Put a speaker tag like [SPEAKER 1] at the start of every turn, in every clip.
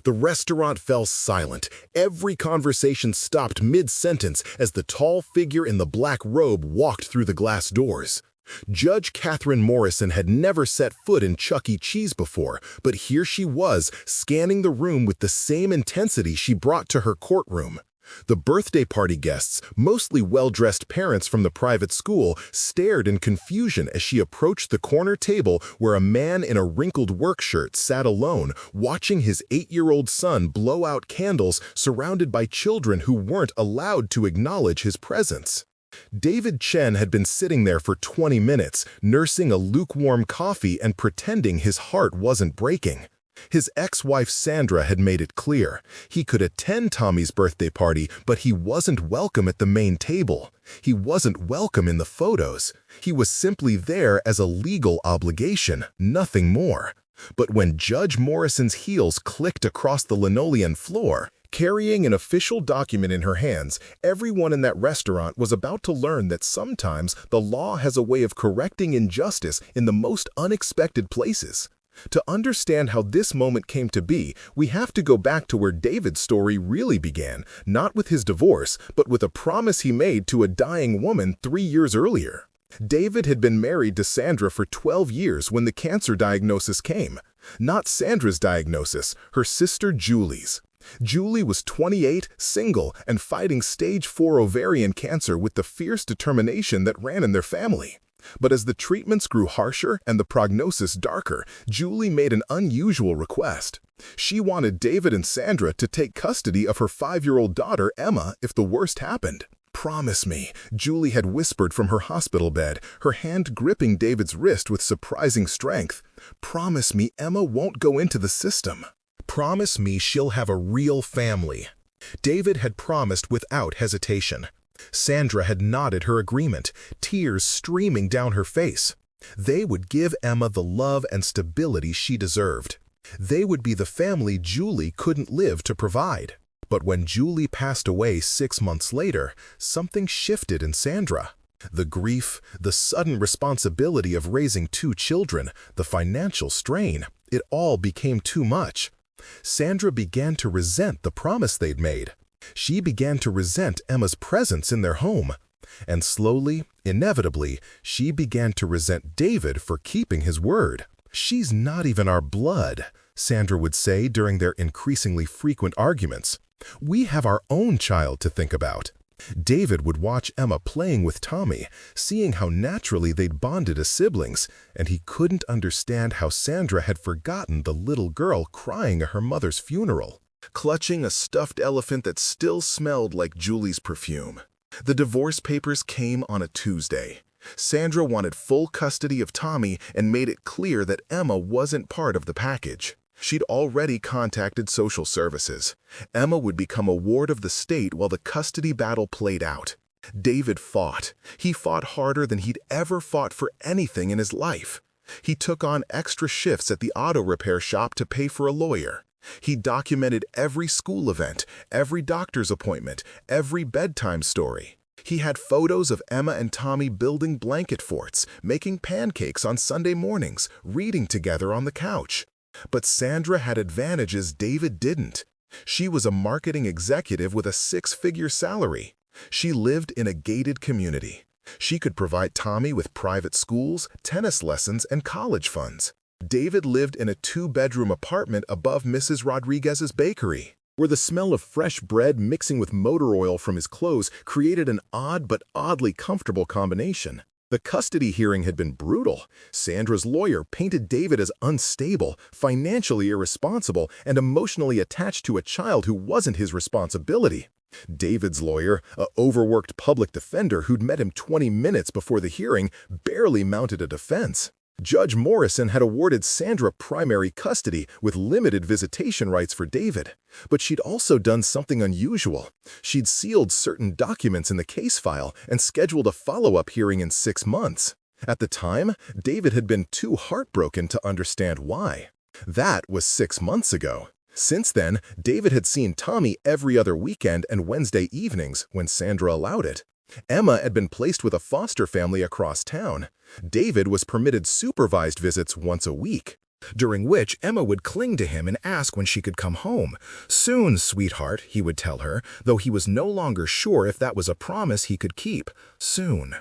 [SPEAKER 1] The restaurant fell silent. Every conversation stopped mid-sentence as the tall figure in the black robe walked through the glass doors. Judge Catherine Morrison had never set foot in Chuck E. Cheese before, but here she was, scanning the room with the same intensity she brought to her courtroom. The birthday party guests, mostly well-dressed parents from the private school, stared in confusion as she approached the corner table where a man in a wrinkled work shirt sat alone, watching his 8-year-old son blow out candles surrounded by children who weren't allowed to acknowledge his presence. David Chen had been sitting there for 20 minutes, nursing a lukewarm coffee and pretending his heart wasn't breaking. His ex-wife Sandra had made it clear. He could attend Tommy's birthday party, but he wasn't welcome at the main table. He wasn't welcome in the photos. He was simply there as a legal obligation, nothing more. But when Judge Morrison's heels clicked across the linoleum floor, carrying an official document in her hands, everyone in that restaurant was about to learn that sometimes the law has a way of correcting injustice in the most unexpected places. To understand how this moment came to be, we have to go back to where David's story really began, not with his divorce, but with a promise he made to a dying woman 3 years earlier. David had been married to Sandra for 12 years when the cancer diagnosis came. Not Sandra's diagnosis, her sister Julie's. Julie was 28, single, and fighting stage 4 ovarian cancer with the fierce determination that ran in their family. But as the treatments grew harsher and the prognosis darker, Julie made an unusual request. She wanted David and Sandra to take custody of her 5-year-old daughter, Emma, if the worst happened. "Promise me," Julie had whispered from her hospital bed, her hand gripping David's wrist with surprising strength. "Promise me Emma won't go into the system. Promise me she'll have a real family." David had promised without hesitation. Sandra had nodded her agreement, tears streaming down her face. They would give Emma the love and stability she deserved. They would be the family Julie couldn't live to provide. But when Julie passed away 6 months later, something shifted in Sandra. The grief, the sudden responsibility of raising 2 children, the financial strain, it all became too much. Sandra began to resent the promise they'd made. She began to resent Emma's presence in their home. And slowly, inevitably, she began to resent David for keeping his word. "She's not even our blood," Sandra would say during their increasingly frequent arguments. "We have our own child to think about." David would watch Emma playing with Tommy, seeing how naturally they'd bonded as siblings, and he couldn't understand how Sandra had forgotten the little girl crying at her mother's funeral, clutching a stuffed elephant that still smelled like Julie's perfume. The divorce papers came on a Tuesday. Sandra wanted full custody of Tommy and made it clear that Emma wasn't part of the package. She'd already contacted social services. Emma would become a ward of the state while the custody battle played out. David fought. He fought harder than he'd ever fought for anything in his life. He took on extra shifts at the auto repair shop to pay for a lawyer. He documented every school event, every doctor's appointment, every bedtime story. He had photos of Emma and Tommy building blanket forts, making pancakes on Sunday mornings, reading together on the couch. But Sandra had advantages David didn't. She was a marketing executive with a 6-figure salary. She lived in a gated community. She could provide Tommy with private schools, tennis lessons, and college funds. David lived in a 2-bedroom apartment above Mrs. Rodriguez's bakery, where the smell of fresh bread mixing with motor oil from his clothes created an odd but oddly comfortable combination. The custody hearing had been brutal. Sandra's lawyer painted David as unstable, financially irresponsible, and emotionally attached to a child who wasn't his responsibility. David's lawyer, an overworked public defender who'd met him 20 minutes before the hearing, barely mounted a defense. Judge Morrison had awarded Sandra primary custody with limited visitation rights for David. But she'd also done something unusual. She'd sealed certain documents in the case file and scheduled a follow-up hearing in 6 months. At the time, David had been too heartbroken to understand why. That was 6 months ago. Since then, David had seen Tommy every other weekend and Wednesday evenings when Sandra allowed it. Emma had been placed with a foster family across town. David was permitted supervised visits once a week. during which Emma would cling to him and ask when she could come home. "Soon, sweetheart," he would tell her, though he was no longer sure if that was a promise he could keep. Soon.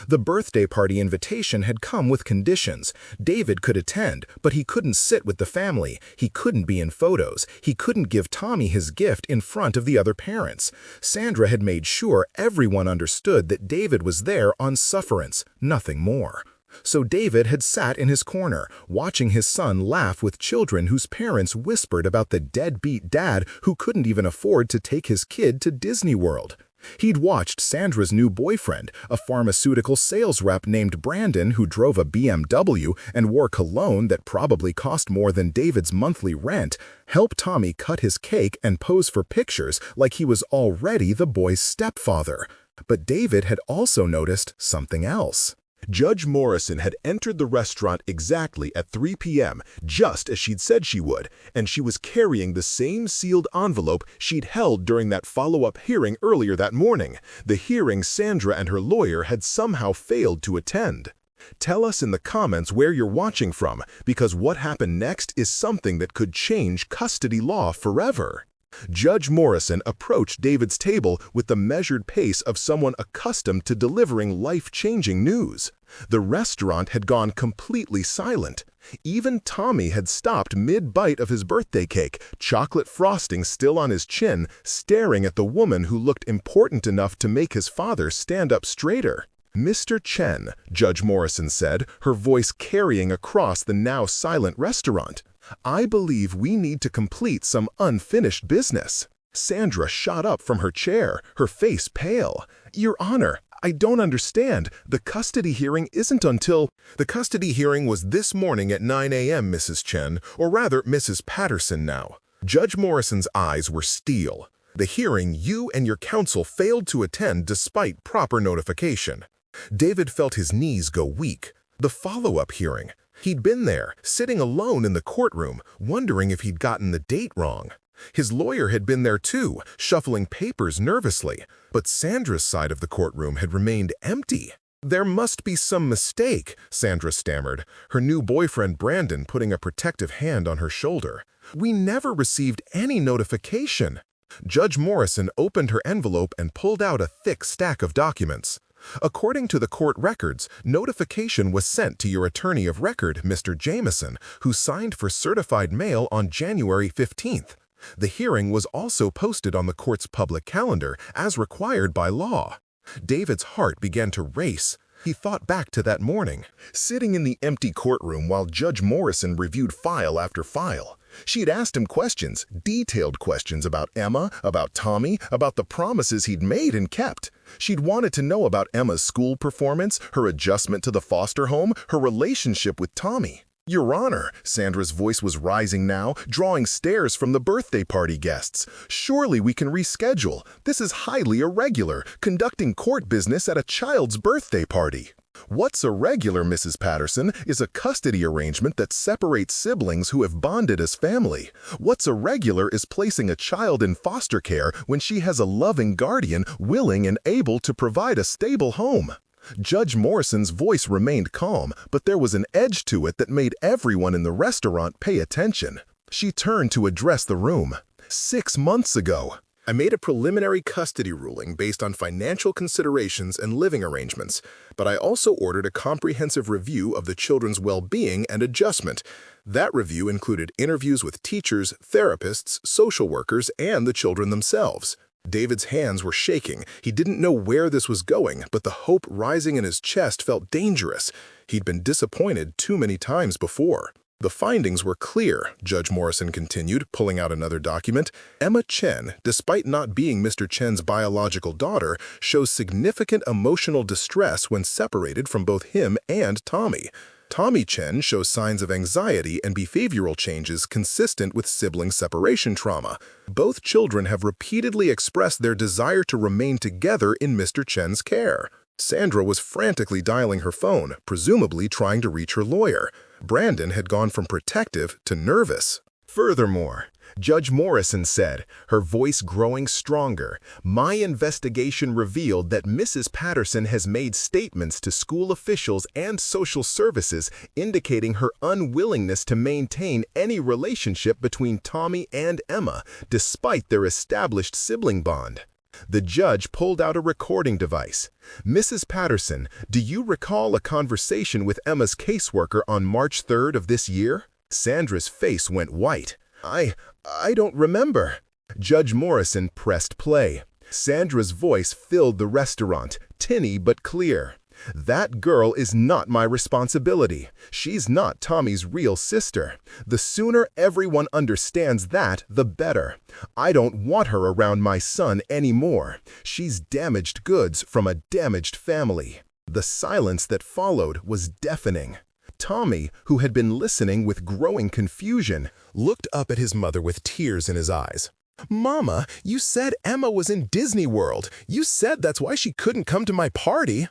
[SPEAKER 1] The birthday party invitation had come with conditions. David could attend, but he couldn't sit with the family. He couldn't be in photos. He couldn't give Tommy his gift in front of the other parents. Sandra had made sure everyone understood that David was there on sufferance, nothing more. So David had sat in his corner, watching his son laugh with children whose parents whispered about the deadbeat dad who couldn't even afford to take his kid to Disney World. He'd watched Sandra's new boyfriend, a pharmaceutical sales rep named Brandon who drove a BMW and wore cologne that probably cost more than David's monthly rent, help Tommy cut his cake and pose for pictures like he was already the boy's stepfather. But David had also noticed something else. Judge Morrison had entered the restaurant exactly at 3 p.m., just as she'd said she would, and she was carrying the same sealed envelope she'd held during that follow-up hearing earlier that morning, the hearing Sandra and her lawyer had somehow failed to attend. Tell us in the comments where you're watching from, because what happened next is something that could change custody law forever. Judge Morrison approached David's table with the measured pace of someone accustomed to delivering life-changing news. The restaurant had gone completely silent. Even Tommy had stopped mid-bite of his birthday cake, chocolate frosting still on his chin, staring at the woman who looked important enough to make his father stand up straighter. "Mr. Chen," Judge Morrison said, her voice carrying across the now silent restaurant, "I believe we need to complete some unfinished business." Sandra shot up from her chair, her face pale. "Your Honor, I don't understand. The custody hearing isn't until—" "The custody hearing was this morning at 9 a.m., Mrs. Chen, or rather Mrs. Patterson now." Judge Morrison's eyes were steel. "The hearing you and your counsel failed to attend despite proper notification." David felt his knees go weak. The follow-up hearing. He'd been there, sitting alone in the courtroom, wondering if he'd gotten the date wrong. His lawyer had been there too, shuffling papers nervously, but Sandra's side of the courtroom had remained empty. "There must be some mistake," Sandra stammered, her new boyfriend Brandon putting a protective hand on her shoulder. "We never received any notification." Judge Morrison opened her envelope and pulled out a thick stack of documents. "According to the court records, notification was sent to your attorney of record, Mr. Jameson, who signed for certified mail on January 15th. The hearing was also posted on the court's public calendar, as required by law." David's heart began to race. He thought back to that morning, sitting in the empty courtroom while Judge Morrison reviewed file after file. She'd asked him questions, detailed questions about Emma, about Tommy, about the promises he'd made and kept. She'd wanted to know about Emma's school performance, her adjustment to the foster home, her relationship with Tommy. "Your Honor," Sandra's voice was rising now, drawing stares from the birthday party guests. "Surely we can reschedule. This is highly irregular, conducting court business at a child's birthday party." "What's irregular, Mrs. Patterson, is a custody arrangement that separates siblings who have bonded as family. What's irregular is placing a child in foster care when she has a loving guardian willing and able to provide a stable home." Judge Morrison's voice remained calm, but there was an edge to it that made everyone in the restaurant pay attention. She turned to address the room. "6 months ago, I made a preliminary custody ruling based on financial considerations and living arrangements, but I also ordered a comprehensive review of the children's well-being and adjustment. That review included interviews with teachers, therapists, social workers, and the children themselves." David's hands were shaking. He didn't know where this was going, but the hope rising in his chest felt dangerous. He'd been disappointed too many times before. "The findings were clear," Judge Morrison continued, pulling out another document. "Emma Chen, despite not being Mr. Chen's biological daughter, shows significant emotional distress when separated from both him and Tommy. Tommy Chen shows signs of anxiety and behavioral changes consistent with sibling separation trauma. Both children have repeatedly expressed their desire to remain together in Mr. Chen's care." Sandra was frantically dialing her phone, presumably trying to reach her lawyer. Brandon had gone from protective to nervous. "Furthermore, Judge Morrison said, her voice growing stronger, "My investigation revealed that Mrs. Patterson has made statements to school officials and social services indicating her unwillingness to maintain any relationship between Tommy and Emma, despite their established sibling bond." The judge pulled out a recording device. "Mrs. Patterson, do you recall a conversation with Emma's caseworker on March 3rd of this year?" Sandra's face went white. I don't remember." Judge Morrison pressed play. Sandra's voice filled the restaurant, tinny but clear. "That girl is not my responsibility. She's not Tommy's real sister. The sooner everyone understands that, the better. I don't want her around my son anymore. She's damaged goods from a damaged family." The silence that followed was deafening. Tommy, who had been listening with growing confusion, looked up at his mother with tears in his eyes. "Mama, you said Emma was in Disney World. You said that's why she couldn't come to my party."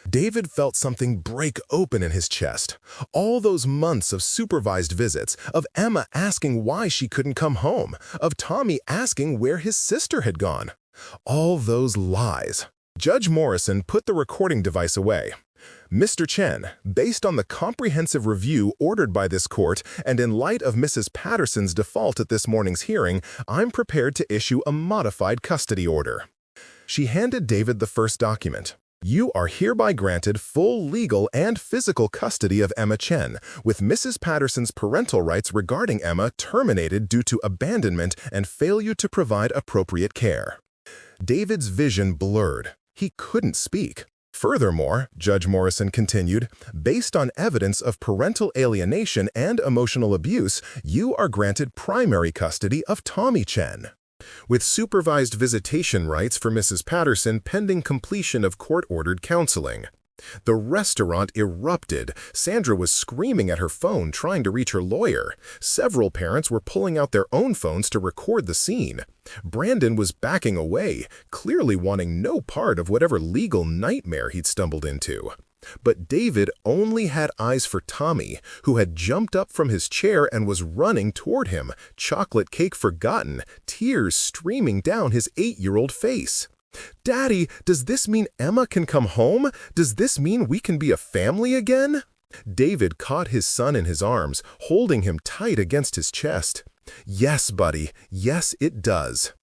[SPEAKER 1] David felt something break open in his chest. All those months of supervised visits, of Emma asking why she couldn't come home, of Tommy asking where his sister had gone. All those lies. Judge Morrison put the recording device away. "Mr. Chen, based on the comprehensive review ordered by this court and in light of Mrs. Patterson's default at this morning's hearing, I'm prepared to issue a modified custody order." She handed David the first document. "You are hereby granted full legal and physical custody of Emma Chen, with Mrs. Patterson's parental rights regarding Emma terminated due to abandonment and failure to provide appropriate care." David's vision blurred. He couldn't speak. "Furthermore," Judge Morrison continued, "based on evidence of parental alienation and emotional abuse, you are granted primary custody of Tommy Chen, with supervised visitation rights for Mrs. Patterson pending completion of court-ordered counseling." The restaurant erupted. Sandra was screaming at her phone, trying to reach her lawyer. Several parents were pulling out their own phones to record the scene. Brandon was backing away, clearly wanting no part of whatever legal nightmare he'd stumbled into. But David only had eyes for Tommy, who had jumped up from his chair and was running toward him, chocolate cake forgotten, tears streaming down his 8-year-old face. "Daddy, does this mean Emma can come home? Does this mean we can be a family again?" David caught his son in his arms, holding him tight against his chest. "Yes, buddy. Yes, it does."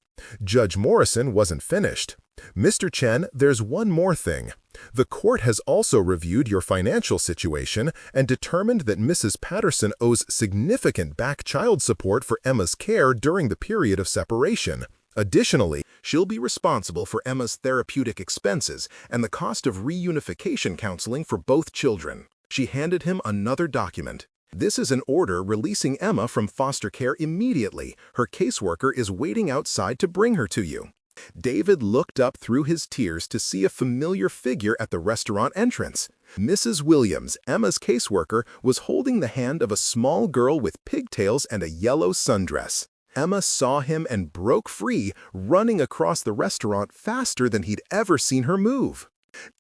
[SPEAKER 1] Judge Morrison wasn't finished. "Mr. Chen, there's one more thing. The court has also reviewed your financial situation and determined that Mrs. Patterson owes significant back child support for Emma's care during the period of separation. Additionally, she'll be responsible for Emma's therapeutic expenses and the cost of reunification counseling for both children." She handed him another document. "This is an order releasing Emma from foster care immediately. Her caseworker is waiting outside to bring her to you." David looked up through his tears to see a familiar figure at the restaurant entrance. Mrs. Williams, Emma's caseworker, was holding the hand of a small girl with pigtails and a yellow sundress. Emma saw him and broke free, running across the restaurant faster than he'd ever seen her move.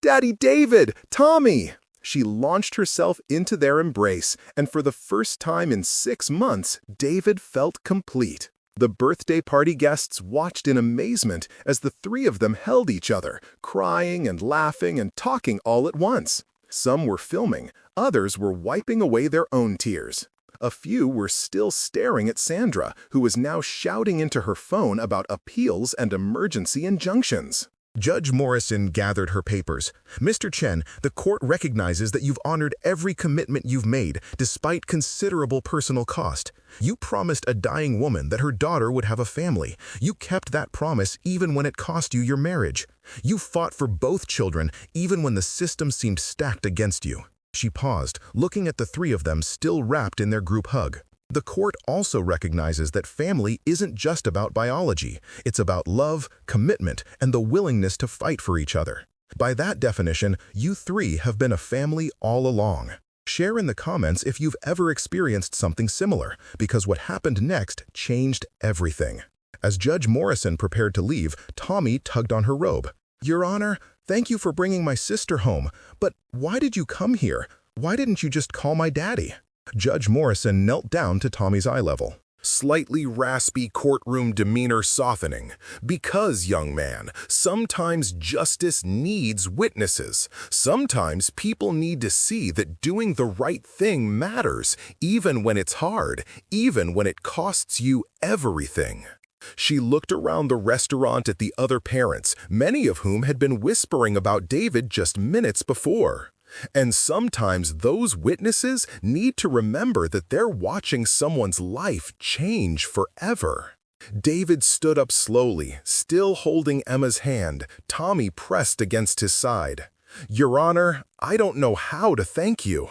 [SPEAKER 1] "Daddy David! Tommy!" She launched herself into their embrace, and for the first time in 6 months, David felt complete. The birthday party guests watched in amazement as the three of them held each other, crying and laughing and talking all at once. Some were filming, others were wiping away their own tears. A few were still staring at Sandra, who was now shouting into her phone about appeals and emergency injunctions. Judge Morrison gathered her papers. "Mr. Chen, the court recognizes that you've honored every commitment you've made, despite considerable personal cost. You promised a dying woman that her daughter would have a family. You kept that promise even when it cost you your marriage. You fought for both children, even when the system seemed stacked against you." She paused, looking at the three of them still wrapped in their group hug. "The court also recognizes that family isn't just about biology. It's about love, commitment, and the willingness to fight for each other. By that definition, you three have been a family all along." Share in the comments if you've ever experienced something similar, because what happened next changed everything. As Judge Morrison prepared to leave, Tommy tugged on her robe. "Your Honor, thank you for bringing my sister home, but why did you come here? Why didn't you just call my daddy?" Judge Morrison knelt down to Tommy's eye level. slightly raspy courtroom demeanor softening. Because, young man, sometimes justice needs witnesses. Sometimes people need to see that doing the right thing matters, even when it's hard, even when it costs you everything. She looked around the restaurant at the other parents, many of whom had been whispering about David just minutes before. And sometimes those witnesses need to remember that they're watching someone's life change forever. David stood up slowly, still holding Emma's hand. Tommy pressed against his side. "Your Honor, I don't know how to thank you."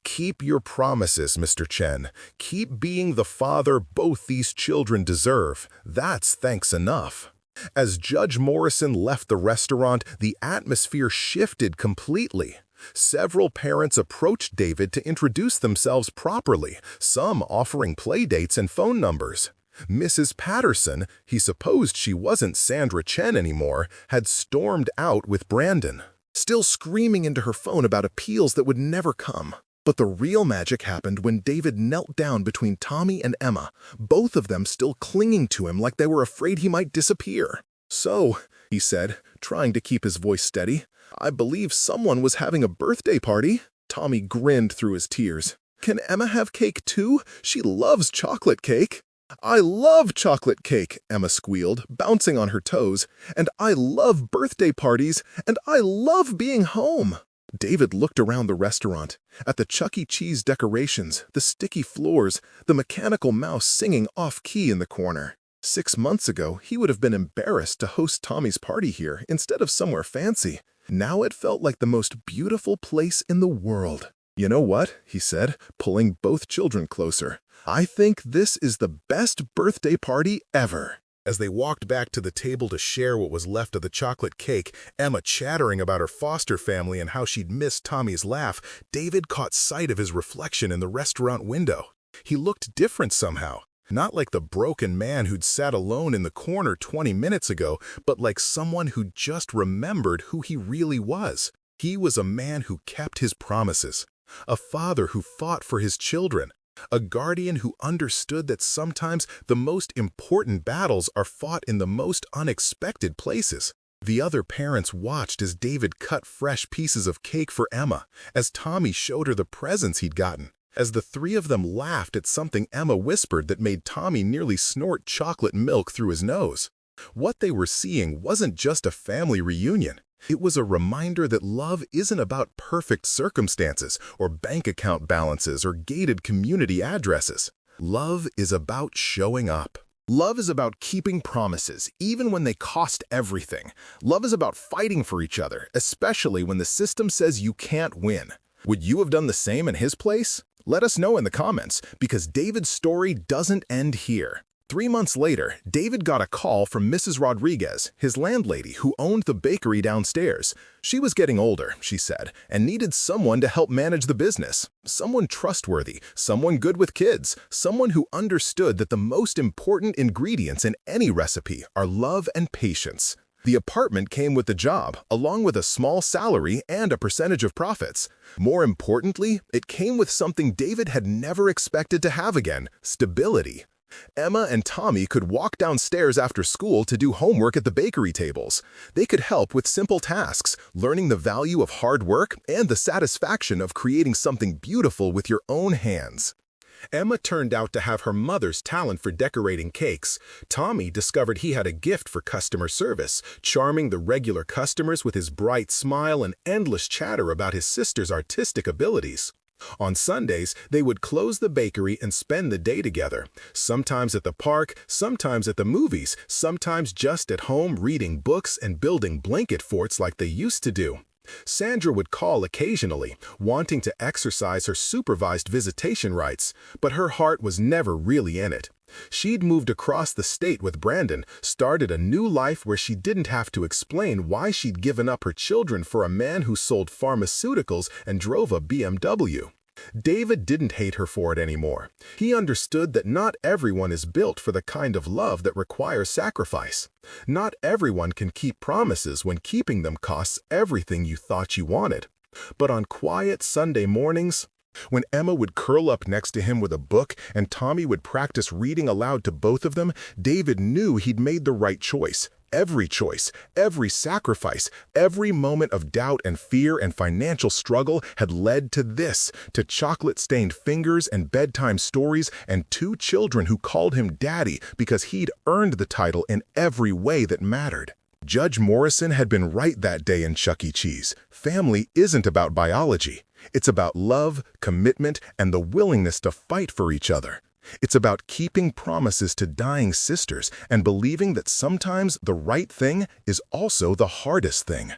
[SPEAKER 1] "Keep your promises, Mr. Chen. Keep being the father both these children deserve. That's thanks enough." As Judge Morrison left the restaurant, the atmosphere shifted completely. Several parents approached David to introduce themselves properly, some offering playdates and phone numbers. Mrs. Patterson, he supposed she wasn't Sandra Chen anymore, had stormed out with Brandon, still screaming into her phone about appeals that would never come. But the real magic happened when David knelt down between Tommy and Emma, both of them still clinging to him like they were afraid he might disappear. "So," he said, trying to keep his voice steady, "I believe someone was having a birthday party." Tommy grinned through his tears. "Can Emma have cake too? She loves chocolate cake." "I love chocolate cake," Emma squealed, bouncing on her toes. "And I love birthday parties, and I love being home." David looked around the restaurant, at the Chuck E. Cheese decorations, the sticky floors, the mechanical mouse singing off-key in the corner. 6 months ago, he would have been embarrassed to host Tommy's party here instead of somewhere fancy. Now it felt like the most beautiful place in the world. "You know what?" he said, pulling both children closer. "I think this is the best birthday party ever." As they walked back to the table to share what was left of the chocolate cake, Emma chattering about her foster family and how she'd missed Tommy's laugh, David caught sight of his reflection in the restaurant window. He looked different somehow. Not like the broken man who'd sat alone in the corner 20 minutes ago, but like someone who just remembered who he really was. He was a man who kept his promises, a father who fought for his children, a guardian who understood that sometimes the most important battles are fought in the most unexpected places. The other parents watched as David cut fresh pieces of cake for Emma, as Tommy showed her the presents he'd gotten, as the three of them laughed at something Emma whispered that made Tommy nearly snort chocolate milk through his nose. What they were seeing wasn't just a family reunion. It was a reminder that love isn't about perfect circumstances or bank account balances or gated community addresses. Love is about showing up. Love is about keeping promises, even when they cost everything. Love is about fighting for each other, especially when the system says you can't win. Would you have done the same in his place? Let us know in the comments, because David's story doesn't end here. 3 months later, David got a call from Mrs. Rodriguez, his landlady who owned the bakery downstairs. She was getting older, she said, and needed someone to help manage the business. Someone trustworthy, someone good with kids, someone who understood that the most important ingredients in any recipe are love and patience. The apartment came with the job, along with a small salary and a percentage of profits. More importantly, it came with something David had never expected to have again: stability. Emma and Tommy could walk downstairs after school to do homework at the bakery tables. They could help with simple tasks, learning the value of hard work and the satisfaction of creating something beautiful with your own hands. Emma turned out to have her mother's talent for decorating cakes. Tommy discovered he had a gift for customer service, charming the regular customers with his bright smile and endless chatter about his sister's artistic abilities. On Sundays, they would close the bakery and spend the day together, sometimes at the park, sometimes at the movies, sometimes just at home reading books and building blanket forts like they used to do. Sandra would call occasionally, wanting to exercise her supervised visitation rights, but her heart was never really in it. She'd moved across the state with Brandon, started a new life where she didn't have to explain why she'd given up her children for a man who sold pharmaceuticals and drove a BMW. David didn't hate her for it anymore. He understood that not everyone is built for the kind of love that requires sacrifice. Not everyone can keep promises when keeping them costs everything you thought you wanted. But on quiet Sunday mornings, When Emma would curl up next to him with a book and Tommy would practice reading aloud to both of them, David knew he'd made the right choice. Choice, every sacrifice, every moment of doubt and fear and financial struggle had led to this, to chocolate-stained fingers and bedtime stories and 2 children who called him Daddy because he'd earned the title in every way that mattered. Judge Morrison had been right that day in Chuck E. Cheese. Family isn't about biology. It's about love, commitment, and the willingness to fight for each other. It's about keeping promises to dying sisters and believing that sometimes the right thing is also the hardest thing.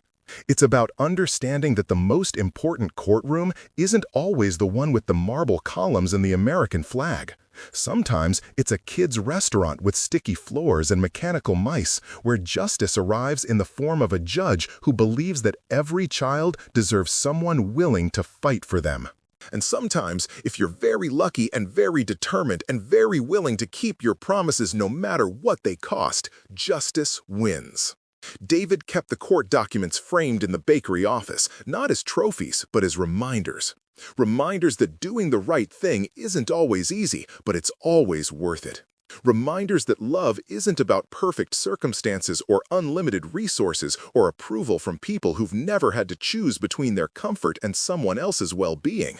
[SPEAKER 1] It's about understanding that the most important courtroom isn't always the one with the marble columns and the American flag. Sometimes it's a kid's restaurant with sticky floors and mechanical mice, where justice arrives in the form of a judge who believes that every child deserves someone willing to fight for them. And sometimes, if you're very lucky and very determined and very willing to keep your promises no matter what they cost, justice wins. David kept the court documents framed in the bakery office, not as trophies, but as reminders. Reminders that doing the right thing isn't always easy, but it's always worth it. Reminders that love isn't about perfect circumstances or unlimited resources or approval from people who've never had to choose between their comfort and someone else's well-being.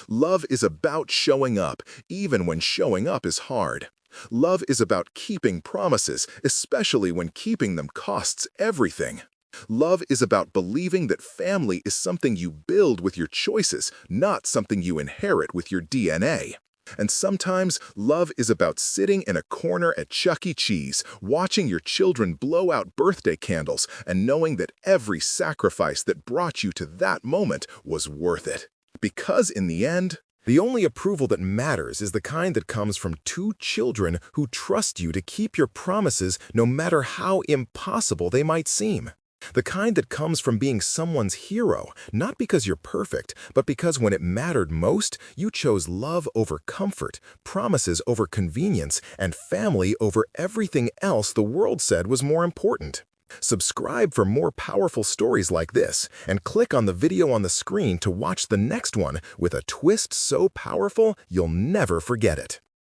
[SPEAKER 1] Love is about showing up, even when showing up is hard. Love is about keeping promises, especially when keeping them costs everything. Love is about believing that family is something you build with your choices, not something you inherit with your DNA. And sometimes, love is about sitting in a corner at Chuck E. Cheese, watching your children blow out birthday candles, and knowing that every sacrifice that brought you to that moment was worth it. Because in the end, the only approval that matters is the kind that comes from 2 children who trust you to keep your promises no matter how impossible they might seem. The kind that comes from being someone's hero, not because you're perfect, but because when it mattered most, you chose love over comfort, promises over convenience, and family over everything else the world said was more important. Subscribe for more powerful stories like this, and click on the video on the screen to watch the next one with a twist so powerful you'll never forget it.